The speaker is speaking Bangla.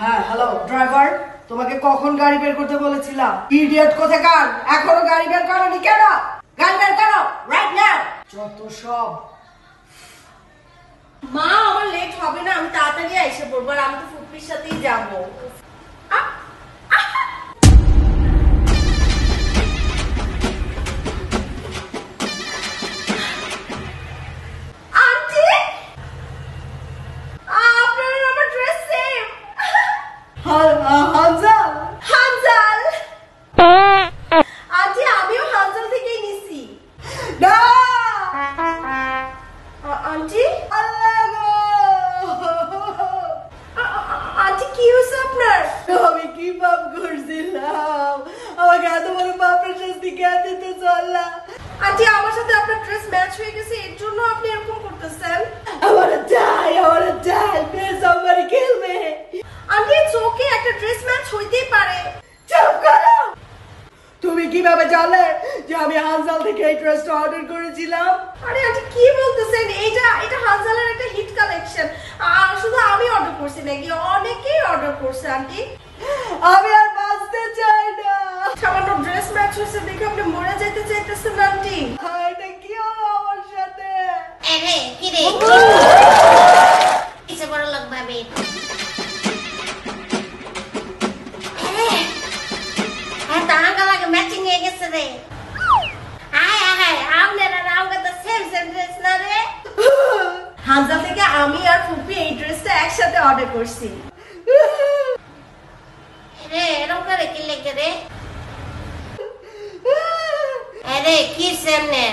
হ্যাঁ হ্যালো ড্রাইভার, তোমাকে কখন গাড়ি বের করতে বলেছিলাম? ইডিয়েট কোথাকার, এখনো গাড়ি বের করোনি কেন? গাড়ি বের করো রাইট নাও। যত সব। মা আমার লেট হবে না, আমি তাড়াতাড়ি এসে পড়বো, আর আমি তো ফুপির সাথেই যাবো। হানজাল হানজাল আন্টি, আমিও হানজাল থেকেই নিছি। না আন্টি আন্টি কি হয়েছে আপনার? আমি কি পাপ করছিলাম? আমাকে এত বড় পাপের শাস্তি কে দিতে চললা? আন্টি আমার সাথে আপনার ড্রেস ম্যাচ হয়ে গেছে, এর জন্য আপনি এরকম করতেছেন। I wanna die, please somebody kill me. Aunty it's okay, একটা ড্রেস ম্যাচ হইতেই পারে। চুপ করো। তুমি কিভাবে জানলে যে আমি হানজাল থেকে এই ড্রেসটা অর্ডার করেছিলাম? আরে আন্টি কি বলতেছেন? এটা হানজালের একটা হিট কালেকশন। শুধু আমি অর্ডার করছি নাকি? অনেকেই অর্ডার করছে আন্টি। আমি আর বাঁচতে চাই না। সামান্য ড্রেস ম্যাচ হয়েছে দেখে আপনি মরে যেতে চাইতেছেন আন্টি? এটা কি হলো আমার সাথে? আরে কি রে কিসে বড় লোক ভাবি তাহাকে ম্যাচিং হয়ে গেছে রে। আয় আয় আপনারা রাউকে তো সেম সেম ড্রেস না রে। হানজাল থেকে আমি আর ফুপি এই ড্রেসটা একসাথে অর্ডার করছি। রে এরকম করে কি লেগে রে? আরে কি সেমনে